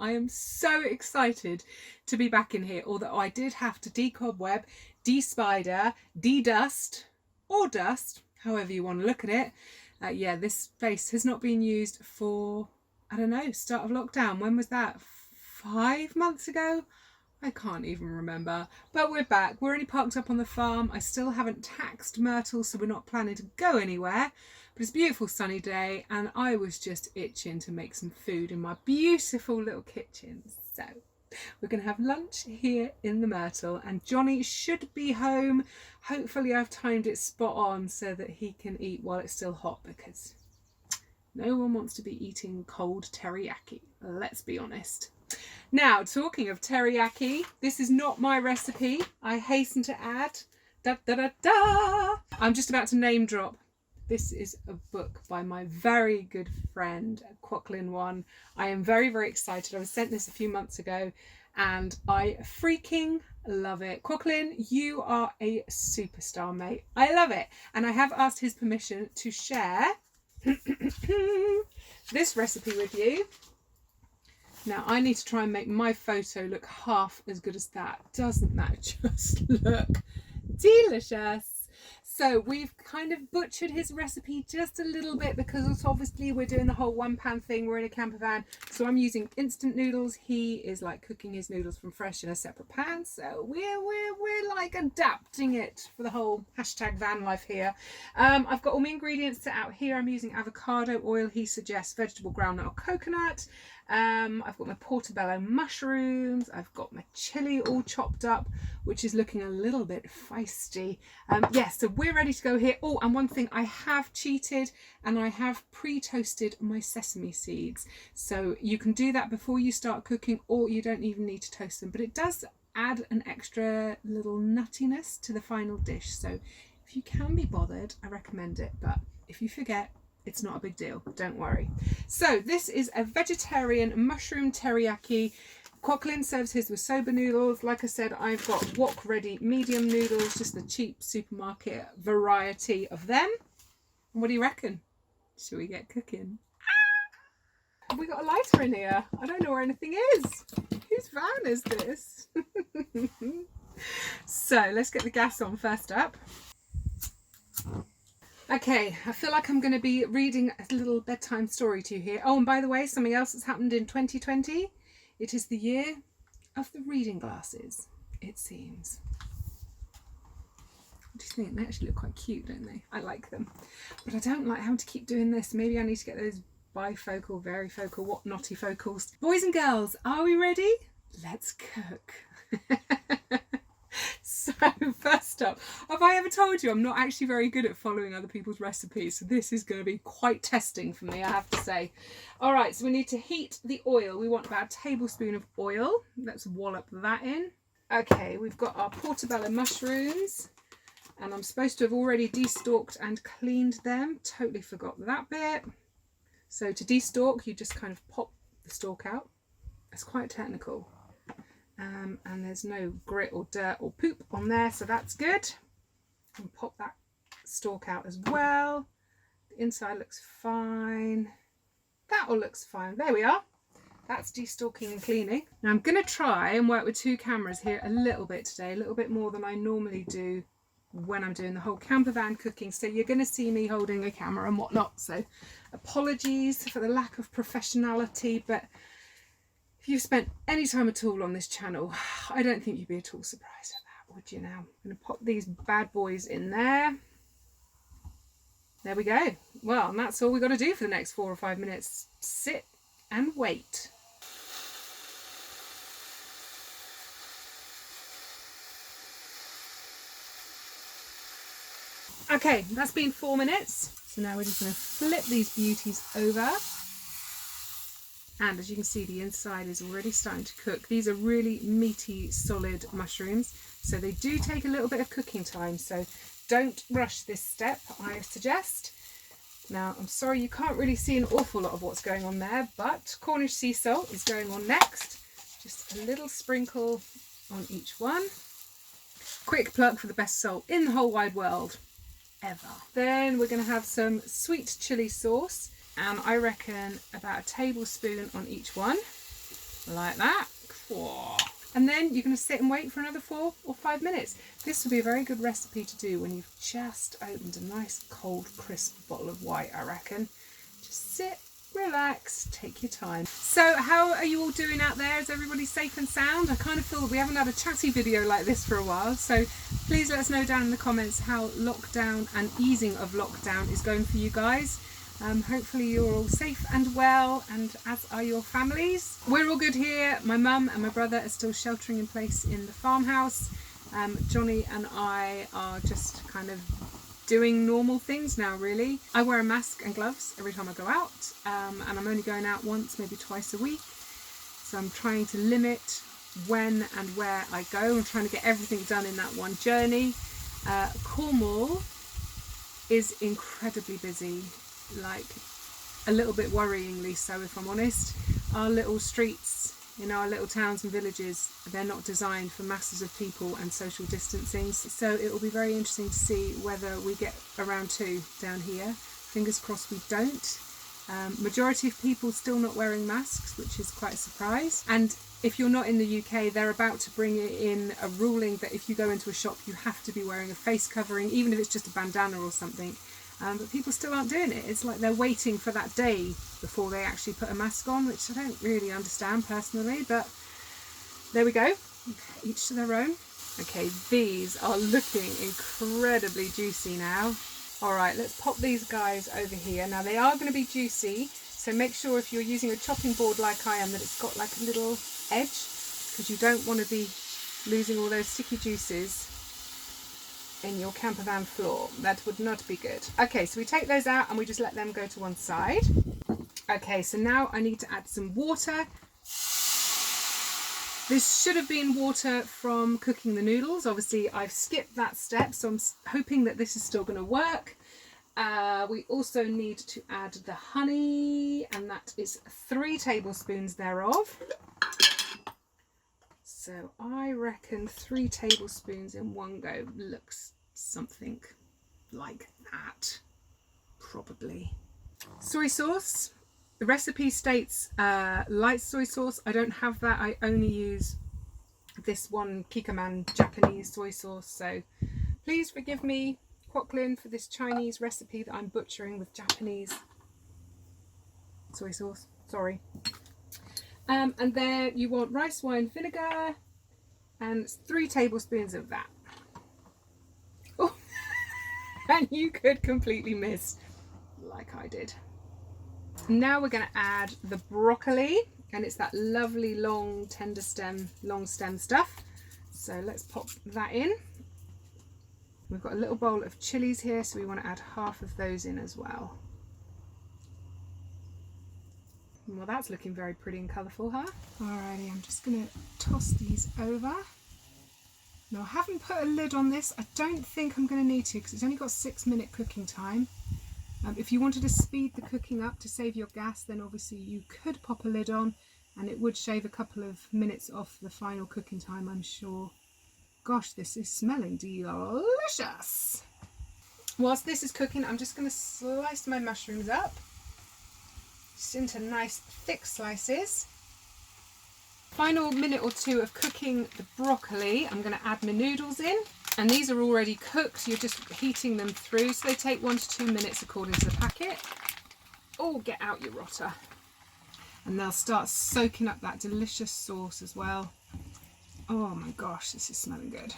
I am so excited to be back in here, although I did have to decobweb, de-spider, de-dust, or dust, however you want to look at it. Yeah, this space has not been used for, I don't know, start of lockdown. When was that? 5 months ago? I can't even remember. But we're back. We're only parked up on the farm. I still haven't taxed Myrtle, so we're not planning to go anywhere. But it's a beautiful sunny day, and I was just itching to make some food in my beautiful little kitchen. So we're going to have lunch here in the Myrtle, and Johnny should be home. Hopefully I've timed it spot on so that he can eat while it's still hot, because no one wants to be eating cold teriyaki. Let's be honest. Now, talking of teriyaki, this is not my recipe. I hasten to add, I'm just about to name drop. This is a book by my very good friend, Kwoklyn one. I am very, very excited. I was sent this a few months ago and I freaking love it. Kwoklyn, you are a superstar, mate. I love it. And I have asked his permission to share this recipe with you. Now, I need to try and make my photo look half as good as that. Doesn't that just look delicious? So we've kind of butchered his recipe just a little bit because it's obviously we're doing the whole one pan thing. We're in a camper van. So I'm using instant noodles. He is like cooking his noodles from fresh in a separate pan. So we're like adapting it for the whole hashtag van life here. I've got all my ingredients set out here. I'm using avocado oil. He suggests vegetable groundnut or coconut. I've got my portobello mushrooms. I've got my chilli all chopped up, which is looking a little bit feisty. Yes, so we're ready to go here. Oh, and one thing, I have cheated and I have pre-toasted my sesame seeds. So you can do that before you start cooking, or you don't even need to toast them, but it does add an extra little nuttiness to the final dish. So if you can be bothered, I recommend it, but if you forget, it's not a big deal, don't worry. So this is a vegetarian mushroom teriyaki. Kwoklyn serves his with soba noodles. Like I said, I've got wok ready medium noodles, just the cheap supermarket variety of them. What do you reckon? Shall we get cooking? Have we got a lighter in here? I don't know where anything is. Whose van is this? So let's get the gas on first up. Okay, I feel like I'm going to be reading a little bedtime story to you here. Oh, and by the way, something else that's happened in 2020. It is the year of the reading glasses, it seems. What do you think? They actually look quite cute, don't they? I like them. But I don't like having to keep doing this. Maybe I need to get those bifocal, varifocal, whatnotty focals. Boys and girls, are we ready? Let's cook. So first up, have I ever told you I'm not actually very good at following other people's recipes? So this is going to be quite testing for me, I have to say. All right, so we need to heat the oil. We want about a tablespoon of oil. Let's wallop that in. Okay, we've got our portobello mushrooms, and I'm supposed to have already destalked and cleaned them. Totally forgot that bit. So to destalk, you just kind of pop the stalk out. It's quite technical. And there's no grit or dirt or poop on there, so that's good. And pop that stalk out as well. The inside looks fine. That all looks fine. There we are. That's destalking and cleaning. Now I'm going to try and work with two cameras here a little bit today, a little bit more than I normally do when I'm doing the whole camper van cooking. So you're going to see me holding a camera and whatnot. So apologies for the lack of professionality, but if you've spent any time at all on this channel, I don't think you'd be at all surprised at that, would you now? I'm going to pop these bad boys in there. There we go. Well, and that's all we've got to do for the next 4 or 5 minutes. Sit and wait. Okay, that's been 4 minutes. So now we're just going to flip these beauties over. And as you can see, the inside is already starting to cook. These are really meaty, solid mushrooms, so they do take a little bit of cooking time. So don't rush this step, I suggest. Now, I'm sorry you can't really see an awful lot of what's going on there, but Cornish sea salt is going on next. Just a little sprinkle on each one. Quick plug for the best salt in the whole wide world, ever. Then we're going to have some sweet chili sauce. And I reckon about a tablespoon on each one. like that. And then you're going to sit and wait for another 4 or 5 minutes. This would be a very good recipe to do when you've just opened a nice cold crisp bottle of white, I reckon. Just sit, relax, take your time. So how are you all doing out there? Is everybody safe and sound? I kind of feel that we haven't had a chatty video like this for a while, so please let us know down in the comments how lockdown and easing of lockdown is going for you guys. Hopefully you're all safe and well, and as are your families. We're all good here. My mum and my brother are still sheltering in place in the farmhouse. Johnny and I are just kind of doing normal things now, really. I wear a mask and gloves every time I go out, and I'm only going out once, maybe twice a week. So I'm trying to limit when and where I go. I'm trying to get everything done in that one journey. Cornwall is incredibly busy, like a little bit worryingly so, if I'm honest. Our little streets in our little towns and villages, they're not designed for masses of people and social distancing, so it will be very interesting to see whether we get around to down here. Fingers crossed we don't. Majority of people still not wearing masks, which is quite a surprise. And if you're not in the UK, they're about to bring in a ruling that if you go into a shop you have to be wearing a face covering, even if it's just a bandana or something. But people still aren't doing it. It's like they're waiting for that day before they actually put a mask on, which I don't really understand personally, but there we go. Each to their own. Okay, these are looking incredibly juicy now. All right, let's pop these guys over here. Now they are going to be juicy, so make sure if you're using a chopping board like I am that it's got like a little edge, because you don't want to be losing all those sticky juices in your campervan floor. That would not be good. Okay, so we take those out and we just let them go to one side. Okay, so now I need to add some water. This should have been water from cooking the noodles. Obviously I've skipped that step, so I'm hoping that this is still going to work. We also need to add the honey, and that is 3 tablespoons thereof. So I reckon 3 tablespoons in one go looks something like that, probably. Soy sauce. The recipe states light soy sauce. I don't have that. I only use this one Kikkoman Japanese soy sauce. So please forgive me, Kwoklyn, for this Chinese recipe that I'm butchering with Japanese soy sauce. Sorry. And then you want rice wine vinegar, and 3 tablespoons of that. Oh, and you could completely miss, like I did. Now we're going to add the broccoli, and it's that lovely long tender stem, long stem stuff. So let's pop that in. We've got a little bowl of chilies here, so we want to add half of those in as well. Well, that's looking very pretty and colourful, huh? Alrighty, I'm just going to toss these over. Now, I haven't put a lid on this. I don't think I'm going to need to, because it's only got 6-minute cooking time. If you wanted to speed the cooking up to save your gas, then obviously you could pop a lid on, and it would shave a couple of minutes off the final cooking time, I'm sure. Gosh, this is smelling delicious. Whilst this is cooking, I'm just going to slice my mushrooms up. Just into nice thick slices. Final minute or 2 of cooking the broccoli, I'm going to add my noodles in, and these are already cooked. You're just heating them through, so they take 1 to 2 minutes according to the packet. Oh, get out your rotter. And they'll start soaking up that delicious sauce as well. Oh my gosh, this is smelling good.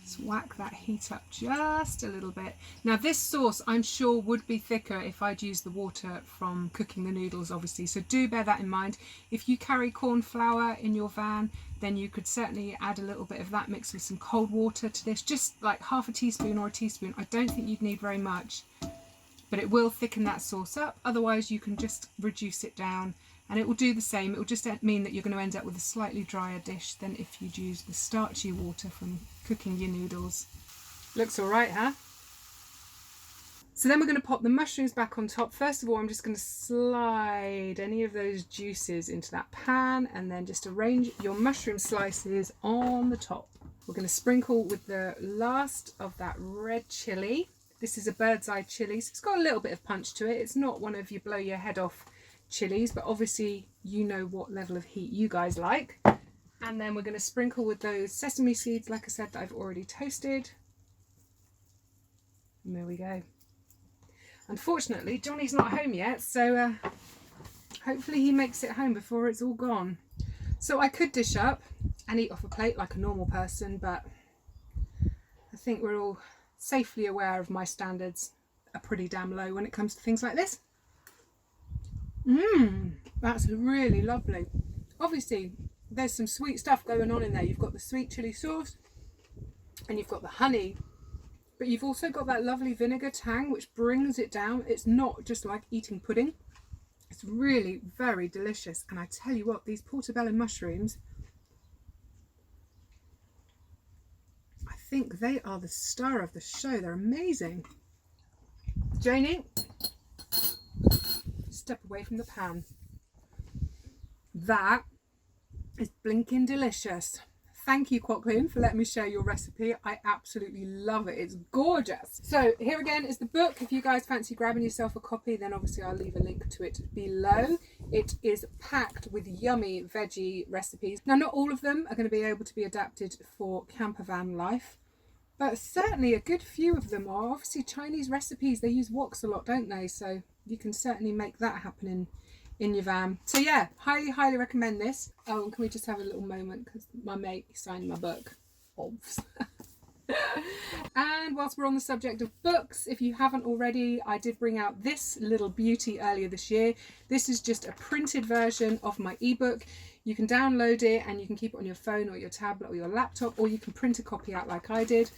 Let's whack that heat up just a little bit. Now this sauce I'm sure would be thicker if I'd used the water from cooking the noodles, obviously, so do bear that in mind. If you carry corn flour in your van, then you could certainly add a little bit of that mixed with some cold water to this, just like half a teaspoon or a teaspoon. I don't think you'd need very much, but it will thicken that sauce up. Otherwise you can just reduce it down and it will do the same. It will just mean that you're going to end up with a slightly drier dish than if you'd used the starchy water from cooking your noodles. Looks all right, huh? So then we're going to pop the mushrooms back on top. First of all, I'm just going to slide any of those juices into that pan and then just arrange your mushroom slices on the top. We're going to sprinkle with the last of that red chilli. This is a bird's eye chilli, so it's got a little bit of punch to it. It's not one of your blow your head off chilies, but obviously you know what level of heat you guys like. And then we're going to sprinkle with those sesame seeds, like I said, that I've already toasted. And there we go. Unfortunately, Johnny's not home yet, so hopefully he makes it home before it's all gone. So I could dish up and eat off a plate like a normal person, but I think we're all safely aware of my standards are pretty damn low when it comes to things like this. That's really lovely. Obviously, there's some sweet stuff going on in there. You've got the sweet chili sauce and you've got the honey, but you've also got that lovely vinegar tang which brings it down. It's not just like eating pudding. It's really very delicious. And I tell you what, these portobello mushrooms, I think they are the star of the show. They're amazing. Janie, step away from the pan. That is blinking delicious. Thank you, Kwoklyn, for letting me share your recipe. I absolutely love it. It's gorgeous. So here again is the book. If you guys fancy grabbing yourself a copy, then obviously I'll leave a link to it below. It is packed with yummy veggie recipes. Now, not all of them are going to be able to be adapted for campervan life, but certainly a good few of them are obviously Chinese recipes. They use woks a lot, don't they? So you can certainly make that happen in your van. So yeah, highly recommend this. Oh, and can we just have a little moment because my mate signed my book. Obvs. And whilst we're on the subject of books, if you haven't already, I did bring out this little beauty earlier this year. This is just a printed version of my ebook. You can download it and you can keep it on your phone or your tablet or your laptop, or you can print a copy out like I did.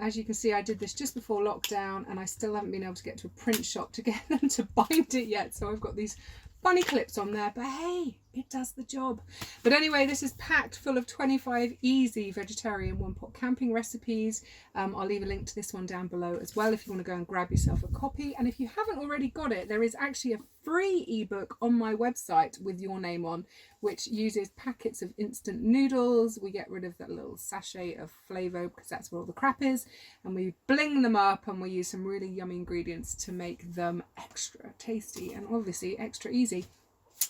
As you can see, I did this just before lockdown and I still haven't been able to get to a print shop to get them to bind it yet. So I've got these funny clips on there, but hey, it does the job. But anyway, this is packed full of 25 easy vegetarian one-pot camping recipes. I'll leave a link to this one down below as well if you want to go and grab yourself a copy. And if you haven't already got it, there is actually a free ebook on my website with your name on, which uses packets of instant noodles. We get rid of that little sachet of flavour because that's where all the crap is, and we bling them up and we use some really yummy ingredients to make them extra tasty and obviously extra easy.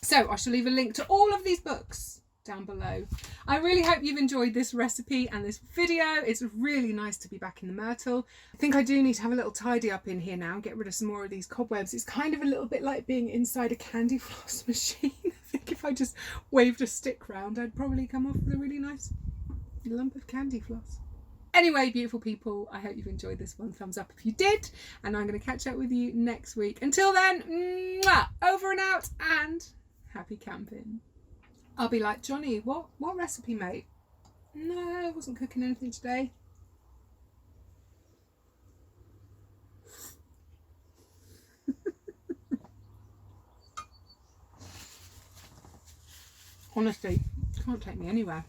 So I shall leave a link to all of these books down below. I really hope you've enjoyed this recipe and this video. It's really nice to be back in the Myrtle. I think I do need to have a little tidy up in here now and get rid of some more of these cobwebs. It's kind of a little bit like being inside a candy floss machine. I think if I just waved a stick round, I'd probably come off with a really nice lump of candy floss. Anyway, beautiful people, I hope you've enjoyed this one. Thumbs up if you did, and I'm going to catch up with you next week. Until then, mwah, over and out, and happy camping. I'll be like, Johnny, what recipe, mate? No, I wasn't cooking anything today. Honestly, can't take me anywhere.